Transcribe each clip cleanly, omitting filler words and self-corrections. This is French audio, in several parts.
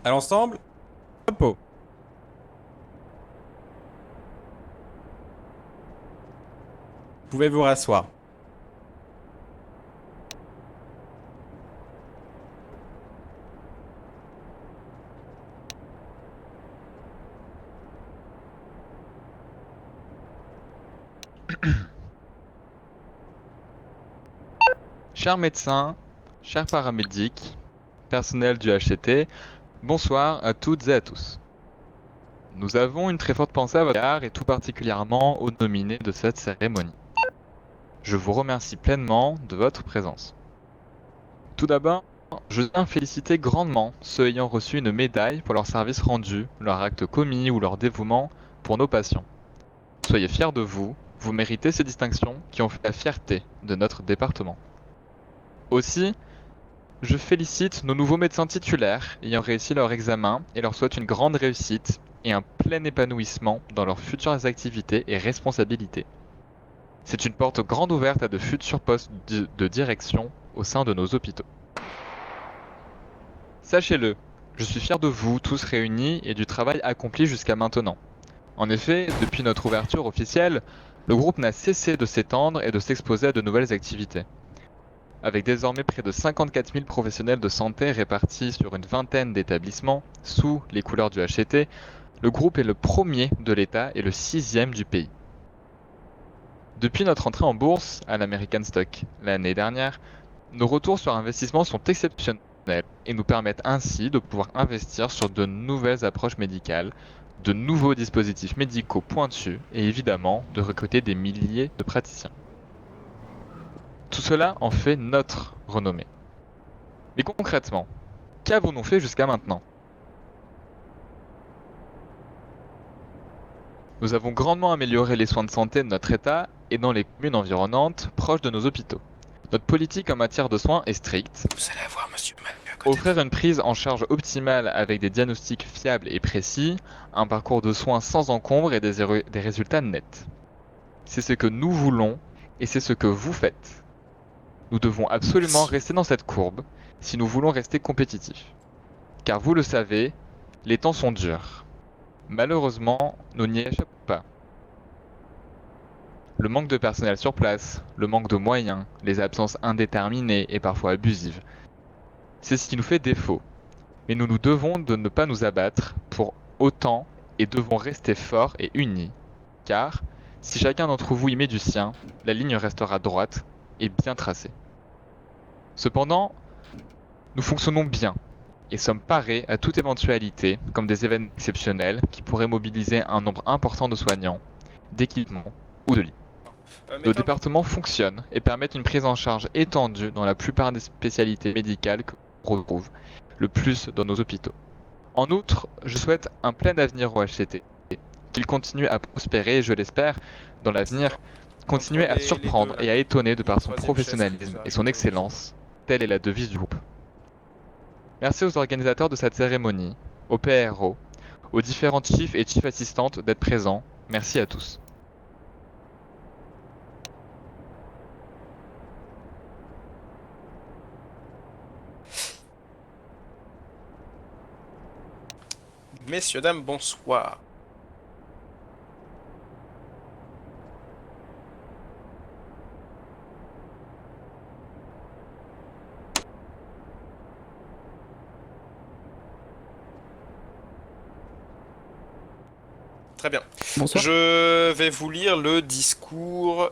À l'ensemble, chapeau. Vous pouvez vous rasseoir. Chers médecins, chers paramédics, personnel du HCT, bonsoir à toutes et à tous. Nous avons une très forte pensée à votre égard et tout particulièrement aux nominés de cette cérémonie. Je vous remercie pleinement de votre présence. Tout d'abord, je tiens à féliciter grandement ceux ayant reçu une médaille pour leur service rendu, leur acte commis ou leur dévouement pour nos patients. Soyez fiers de vous, vous méritez ces distinctions qui ont fait la fierté de notre département. Aussi, je félicite nos nouveaux médecins titulaires ayant réussi leur examen et leur souhaite une grande réussite et un plein épanouissement dans leurs futures activités et responsabilités. C'est une porte grande ouverte à de futurs postes de direction au sein de nos hôpitaux. Sachez-le, je suis fier de vous tous réunis et du travail accompli jusqu'à maintenant. En effet, depuis notre ouverture officielle, le groupe n'a cessé de s'étendre et de s'exposer à de nouvelles activités. Avec désormais près de 54 000 professionnels de santé répartis sur une vingtaine d'établissements, sous les couleurs du HCT, le groupe est le premier de l'État et le sixième du pays. Depuis notre entrée en bourse à l'American Stock l'année dernière, nos retours sur investissement sont exceptionnels et nous permettent ainsi de pouvoir investir sur de nouvelles approches médicales, de nouveaux dispositifs médicaux pointus et évidemment de recruter des milliers de praticiens. Tout cela en fait notre renommée. Mais concrètement, qu'avons-nous fait jusqu'à maintenant? Nous avons grandement amélioré les soins de santé de notre État et dans les communes environnantes, proches de nos hôpitaux. Notre politique en matière de soins est stricte. Vous allez avoir monsieur Malmu à côté. Offrir une prise en charge optimale avec des diagnostics fiables et précis, un parcours de soins sans encombre et des résultats nets. C'est ce que nous voulons et c'est ce que vous faites. Nous devons absolument Merci. rester dans cette courbe si nous voulons rester compétitifs. Car vous le savez, les temps sont durs. Malheureusement, nous n'y échappons pas. Le manque de personnel sur place, le manque de moyens, les absences indéterminées et parfois abusives, c'est ce qui nous fait défaut. Mais nous nous devons de ne pas nous abattre pour autant et devons rester forts et unis. Car, si chacun d'entre vous y met du sien, la ligne restera droite et bien tracée. Cependant, nous fonctionnons bien et sommes parés à toute éventualité, comme des événements exceptionnels qui pourraient mobiliser un nombre important de soignants, d'équipements ou de lits. Nos départements fonctionnent et permettent une prise en charge étendue dans la plupart des spécialités médicales que l'on retrouve le plus dans nos hôpitaux. En outre, je souhaite un plein avenir au HCT, qu'il continue à prospérer et je l'espère, dans l'avenir, continuer à surprendre et à étonner de par son professionnalisme et son excellence. Telle est la devise du groupe. Merci aux organisateurs de cette cérémonie, aux PRO, aux différentes chiefs et chief assistantes d'être présents. Merci à tous. Messieurs, dames, bonsoir. Très bien. Bonsoir. Je vais vous lire le discours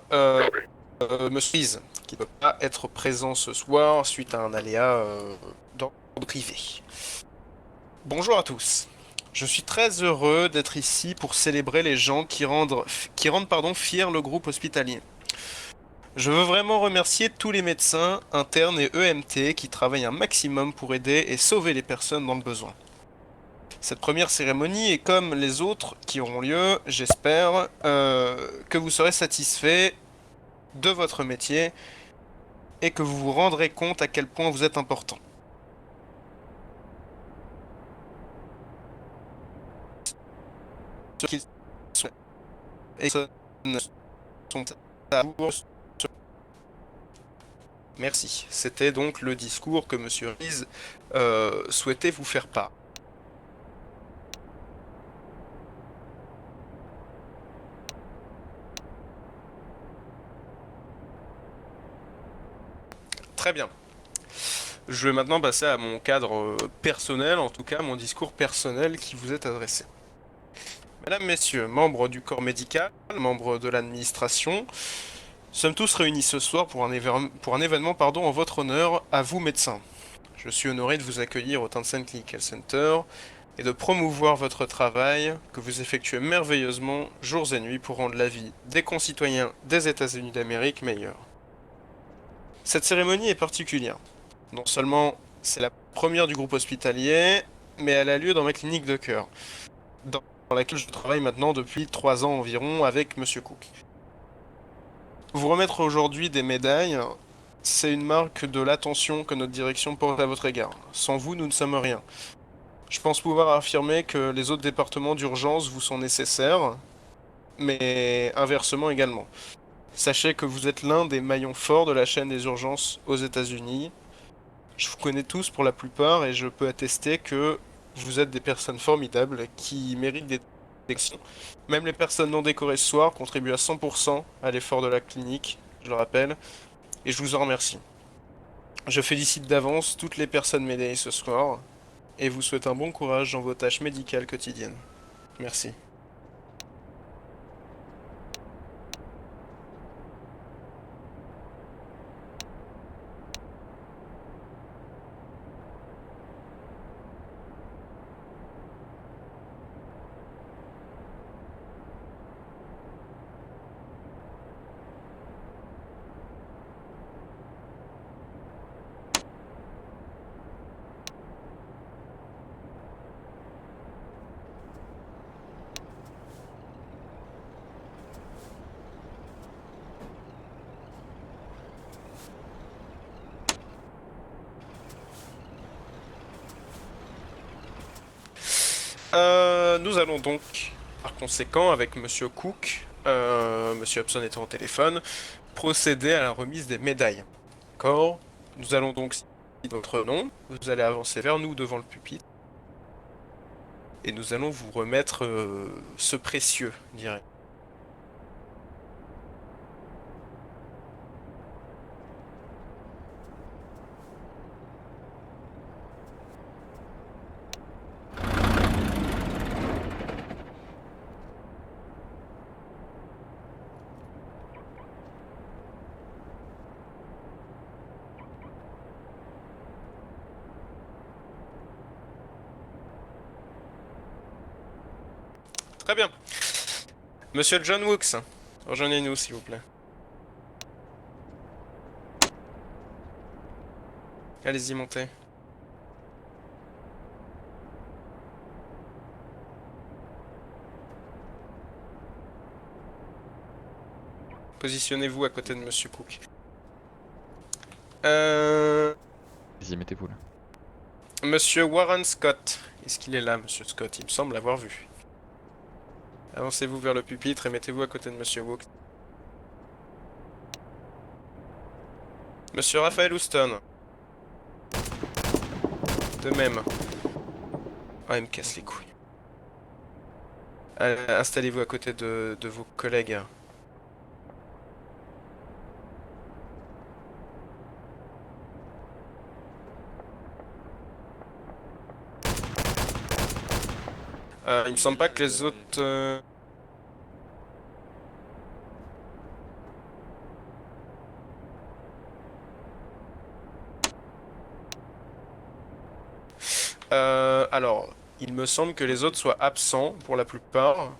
Monsieur Riz, qui ne peut pas être présent ce soir suite à un aléa d'ordre privé. Bonjour à tous. Je suis très heureux d'être ici pour célébrer les gens qui rendent fiers le groupe hospitalier. Je veux vraiment remercier tous les médecins, internes et EMT qui travaillent un maximum pour aider et sauver les personnes dans le besoin. Cette première cérémonie est comme les autres qui auront lieu, j'espère, que vous serez satisfait de votre métier et que vous vous rendrez compte à quel point vous êtes important. Ceux qui sont et sont à vous. Merci. C'était donc le discours que Monsieur Riz souhaitait vous faire part. Très bien. Je vais maintenant passer à mon cadre personnel, en tout cas mon discours personnel qui vous est adressé. Mesdames, Messieurs, membres du corps médical, membres de l'administration, nous sommes tous réunis ce soir pour un événement en votre honneur, à vous médecins. Je suis honoré de vous accueillir au Tansen Clinical Center et de promouvoir votre travail que vous effectuez merveilleusement jours et nuits pour rendre la vie des concitoyens des États-Unis d'Amérique meilleure. Cette cérémonie est particulière. Non seulement c'est la première du groupe hospitalier, mais elle a lieu dans ma clinique de cœur, dans laquelle je travaille maintenant depuis 3 ans environ avec Monsieur Cook. Vous remettre aujourd'hui des médailles, c'est une marque de l'attention que notre direction porte à votre égard. Sans vous, nous ne sommes rien. Je pense pouvoir affirmer que les autres départements d'urgence vous sont nécessaires, mais inversement également. Sachez que vous êtes l'un des maillons forts de la chaîne des urgences aux États-Unis. Je vous connais tous pour la plupart et je peux attester que vous êtes des personnes formidables qui méritent des détections. Même les personnes non décorées ce soir contribuent à 100% à l'effort de la clinique, je le rappelle, et je vous en remercie. Je félicite d'avance toutes les personnes médaillées ce soir et vous souhaite un bon courage dans vos tâches médicales quotidiennes. Merci. Nous allons donc, par conséquent, avec Monsieur Cook, Monsieur Hobson étant au téléphone, procéder à la remise des médailles. D'accord? Nous allons donc citer votre nom, vous allez avancer vers nous devant le pupitre, et nous allons vous remettre ce précieux, dirais. Très bien. Monsieur John Wooks, rejoignez-nous s'il vous plaît. Allez-y, montez. Positionnez-vous à côté de Monsieur Cook. Vas-y, mettez-vous là. Monsieur Warren Scott. Est-ce qu'il est là, Monsieur Scott? Il me semble l'avoir vu. Avancez-vous vers le pupitre et mettez-vous à côté de Monsieur Wooks. Monsieur Raphaël Houston. De même. Ah, il me casse les couilles. Installez-vous à côté de vos collègues. Il me semble pas que les autres... alors, il me semble que les autres soient absents pour la plupart.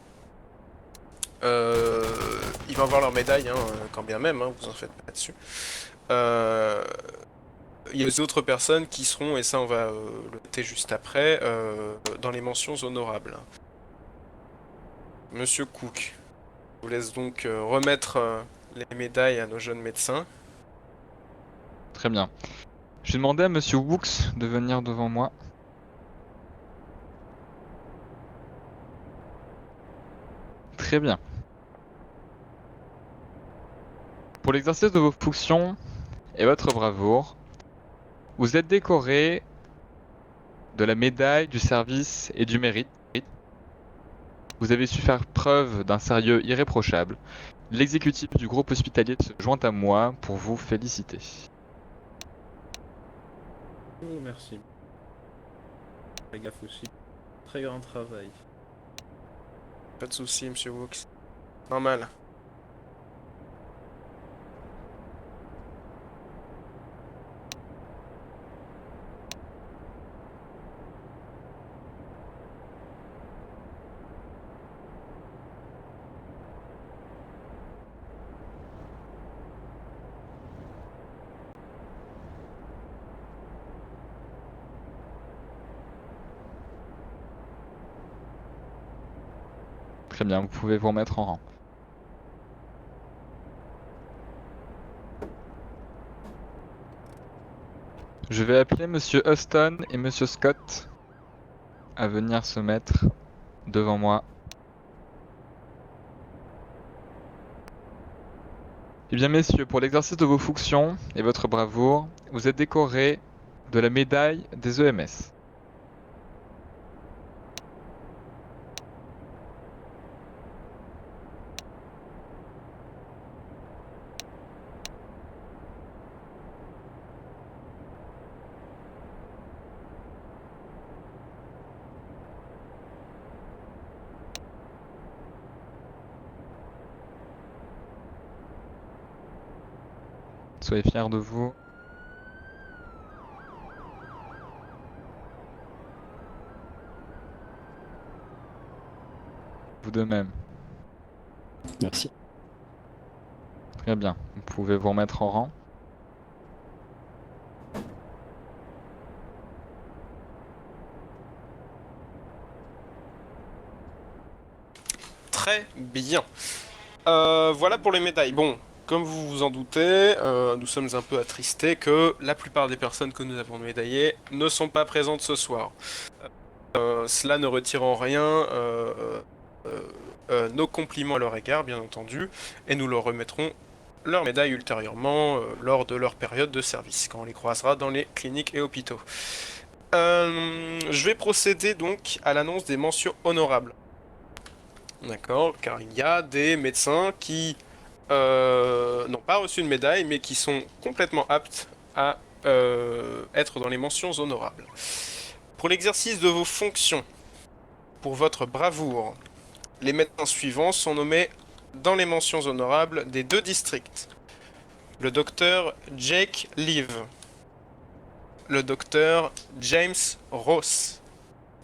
Ils vont avoir leur médaille, hein, quand bien même, hein, vous en faites pas là-dessus. Il y a les autres personnes qui seront, et ça on va le noter juste après, dans les mentions honorables. Monsieur Cook, je vous laisse donc remettre les médailles à nos jeunes médecins. Très bien. Je vais demander à Monsieur Wooks de venir devant moi. Très bien. Pour l'exercice de vos fonctions et votre bravoure, vous êtes décoré de la médaille du service et du mérite. Vous avez su faire preuve d'un sérieux irréprochable. L'exécutif du groupe hospitalier se joint à moi pour vous féliciter. Oh, merci. Fais gaffe aussi. Très grand travail. Pas de soucis, monsieur Wooks. Normal. Très bien, vous pouvez vous remettre en rang. Je vais appeler Monsieur Huston et Monsieur Scott à venir se mettre devant moi. Eh bien messieurs, pour l'exercice de vos fonctions et votre bravoure, vous êtes décorés de la médaille des EMS. Soyez fiers de vous. Vous de même. Merci. Très bien, vous pouvez vous remettre en rang. Très bien. Voilà pour les médailles. Bon, comme vous vous en doutez, nous sommes un peu attristés que la plupart des personnes que nous avons médaillées ne sont pas présentes ce soir. Cela ne retire en rien nos compliments à leur égard, bien entendu, et nous leur remettrons leurs médailles ultérieurement lors de leur période de service, quand on les croisera dans les cliniques et hôpitaux. Je vais procéder donc à l'annonce des mentions honorables. D'accord, car il y a des médecins qui n'ont pas reçu de médaille, mais qui sont complètement aptes à être dans les mentions honorables. Pour l'exercice de vos fonctions, pour votre bravoure, les médecins suivants sont nommés dans les mentions honorables des 2 districts. Le docteur Jake Leave, le docteur James Ross,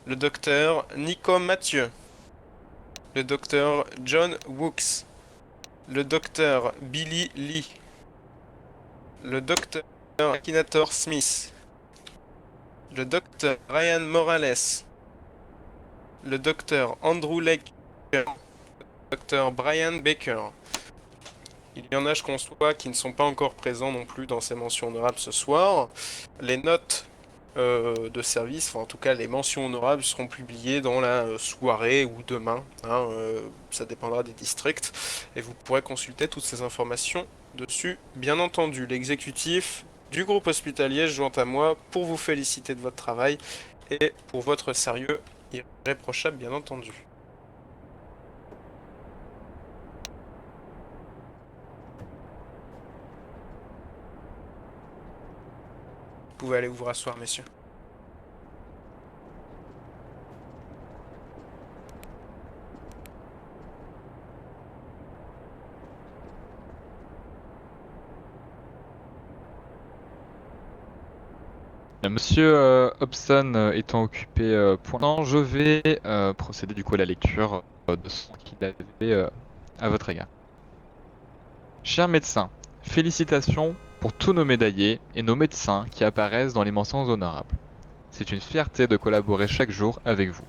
le docteur Nico Mathieu, le docteur John Wooks, le docteur Billy Lee, le docteur Akinator Smith, le docteur Ryan Morales, le docteur Andrew Lake, le docteur Brian Baker. Il y en a, je conçois, qui ne sont pas encore présents non plus dans ces mentions honorables ce soir. Les notes de service, enfin en tout cas les mentions honorables, seront publiées dans la soirée ou demain. Ça dépendra des districts. Et vous pourrez consulter toutes ces informations dessus. Bien entendu, l'exécutif du groupe hospitalier se joint à moi pour vous féliciter de votre travail et pour votre sérieux irréprochable, bien entendu. Vous pouvez aller vous rasseoir, messieurs. Monsieur Hobson étant occupé pour l'instant, je vais procéder du coup à la lecture de ce qu'il avait à votre égard. Chers médecins, félicitations pour tous nos médaillés et nos médecins qui apparaissent dans les mentions honorables. C'est une fierté de collaborer chaque jour avec vous.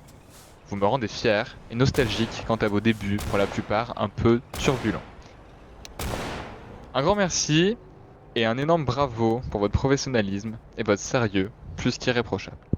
Vous me rendez fier et nostalgique quant à vos débuts, pour la plupart un peu turbulents. Un grand merci et un énorme bravo pour votre professionnalisme et votre sérieux plus qu'irréprochable.